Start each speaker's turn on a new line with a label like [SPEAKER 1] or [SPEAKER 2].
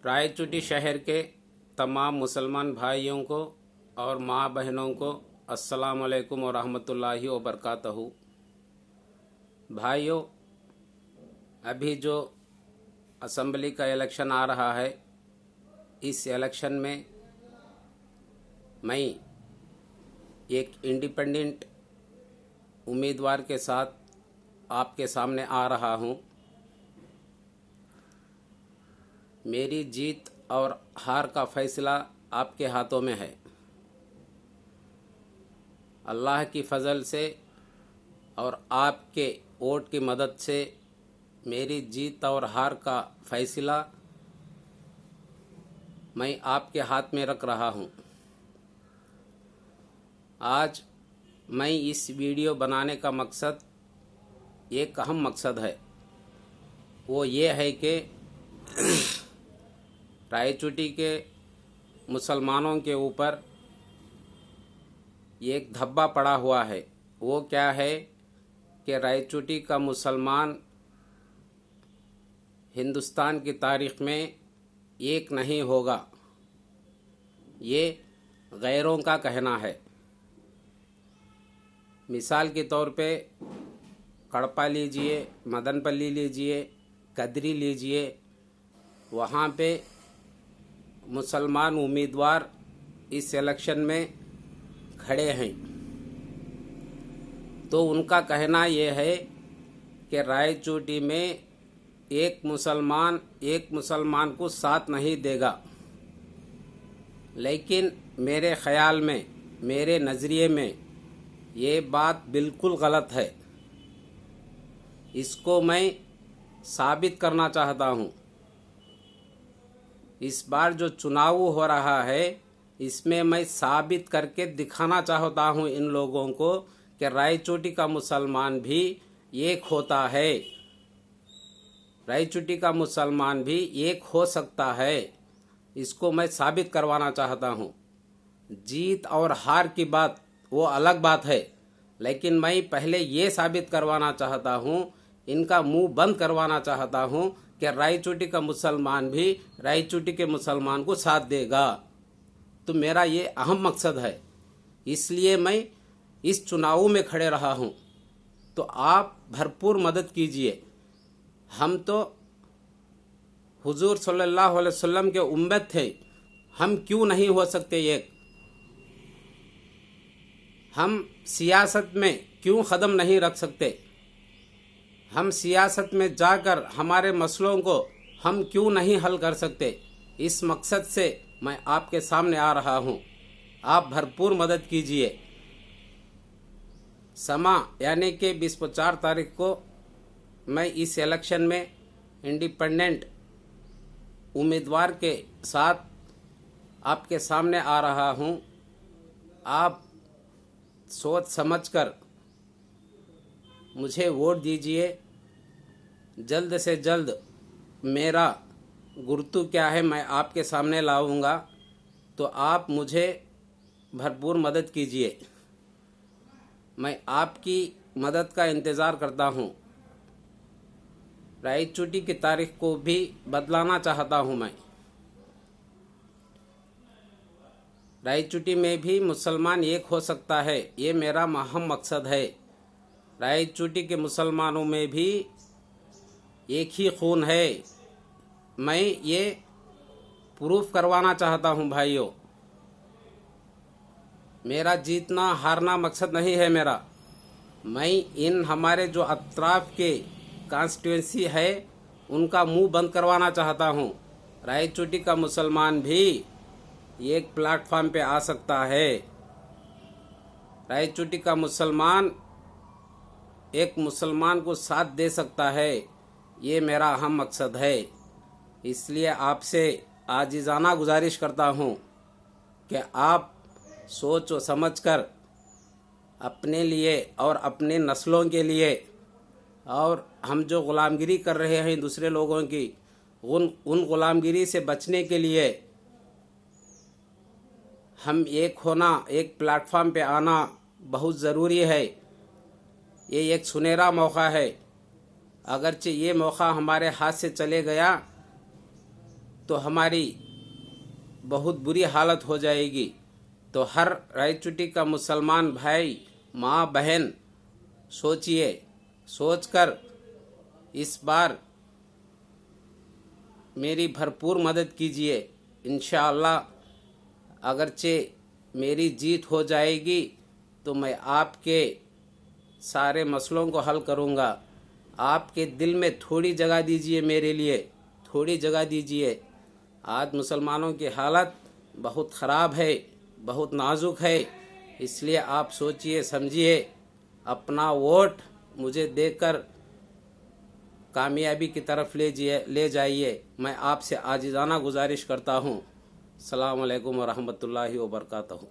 [SPEAKER 1] रायचूटी शहर के तमाम मुसलमान भाइयों को और माँ बहनों को अस्सलाम वालेकुम व रहमतुल्लाहि व बरकातहू। भाइयों, अभी जो असम्बली का इलेक्शन आ रहा है, इस इलेक्शन में मैं एक इंडिपेंडेंट उम्मीदवार के साथ आपके सामने आ रहा हूँ। मेरी जीत और हार का फैसला आपके हाथों में है। अल्लाह की फजल से और आपके वोट की मदद से मेरी जीत और हार का फैसला मैं आपके हाथ में रख रहा हूँ। आज मैं इस वीडियो बनाने का मकसद, एक अहम मकसद है, वो ये है कि रायचूटी के मुसलमानों के ऊपर एक धब्बा पड़ा हुआ है। वो क्या है कि रायचूटी का मुसलमान हिंदुस्तान की तारीख में एक नहीं होगा, ये गैरों का कहना है। मिसाल के तौर पे कड़पा लीजिए, मदनपल्ली लीजिए, कदरी लीजिए, वहाँ पे मुसलमान उम्मीदवार इस इलेक्शन में खड़े हैं। तो उनका कहना ये है कि रायचूटी में एक मुसलमान को साथ नहीं देगा। लेकिन मेरे ख्याल में, मेरे नज़रिए में ये बात बिल्कुल गलत है। इसको मैं साबित करना चाहता हूँ। इस बार जो चुनाव हो रहा है, इसमें मैं साबित करके दिखाना चाहता हूँ इन लोगों को कि रायचूटी का मुसलमान भी एक होता है, रायचूटी का मुसलमान भी एक हो सकता है। इसको मैं साबित करवाना चाहता हूँ। जीत और हार की बात वो अलग बात है, लेकिन मैं पहले ये साबित करवाना चाहता हूँ, इनका मुंह बंद करवाना चाहता हूँ कि रायचूटी का मुसलमान भी रायचूटी के मुसलमान को साथ देगा। तो मेरा ये अहम मकसद है, इसलिए मैं इस चुनाव में खड़े रहा हूँ। तो आप भरपूर मदद कीजिए। हम तो हुजूर सल्लल्लाहु अलैहि वसल्लम के उम्मत थे, हम क्यों नहीं हो सकते एक? हम सियासत में क्यों कदम नहीं रख सकते? हम सियासत में जाकर हमारे मसलों को हम क्यों नहीं हल कर सकते? इस मकसद से मैं आपके सामने आ रहा हूँ। आप भरपूर मदद कीजिए। समा यानी कि 24 तारीख को मैं इस इलेक्शन में इंडिपेंडेंट उम्मीदवार के साथ आपके सामने आ रहा हूँ। आप सोच समझकर मुझे वोट दीजिए। जल्द से जल्द मेरा गुर्तु क्या है मैं आपके सामने लाऊंगा। तो आप मुझे भरपूर मदद कीजिए। मैं आपकी मदद का इंतज़ार करता हूँ। रायचूटी की तारीख को भी बदलाना चाहता हूँ मैं। रायचूटी में भी मुसलमान एक हो सकता है, ये मेरा अहम मकसद है। रायचूटी के मुसलमानों में भी एक ही खून है। मैं ये प्रूफ करवाना चाहता हूँ भाइयों। मेरा जीतना हारना मकसद नहीं है मेरा। मैं इन हमारे जो अतराफ के कॉन्स्टिट्यूंसी है, उनका मुंह बंद करवाना चाहता हूँ। रायचूटी का मुसलमान भी एक प्लेटफॉर्म पे आ सकता है। रायचूटी का मुसलमान एक मुसलमान को साथ दे सकता है, ये मेरा अहम मकसद है। इसलिए आपसे आजिज़ाना गुजारिश करता हूँ कि आप सोच व समझ कर अपने लिए और अपने नस्लों के लिए, और हम जो ग़ुलामगिरी कर रहे हैं दूसरे लोगों की, उन ग़ुलामगिरी से बचने के लिए हम एक होना, एक प्लेटफॉर्म पे आना बहुत ज़रूरी है। ये एक सुनहरा मौका है। अगरचे ये मौका हमारे हाथ से चले गया तो हमारी बहुत बुरी हालत हो जाएगी। तो हर रायचूटी का मुसलमान भाई, माँ, बहन सोचिए, सोचकर इस बार मेरी भरपूर मदद कीजिए। इंशाअल्लाह अगरचे मेरी जीत हो जाएगी तो मैं आपके सारे मसलों को हल करूँगा। आपके दिल में थोड़ी जगह दीजिए, मेरे लिए थोड़ी जगह दीजिए। आज मुसलमानों की हालत बहुत ख़राब है, बहुत नाजुक है, इसलिए आप सोचिए समझिए, अपना वोट मुझे देकर कामयाबी की तरफ ले जाइए। मैं आपसे आजिज़ाना गुजारिश करता हूँ। अस्सलामु अलैकुम व रहमतुल्लाहि व बरकातहू।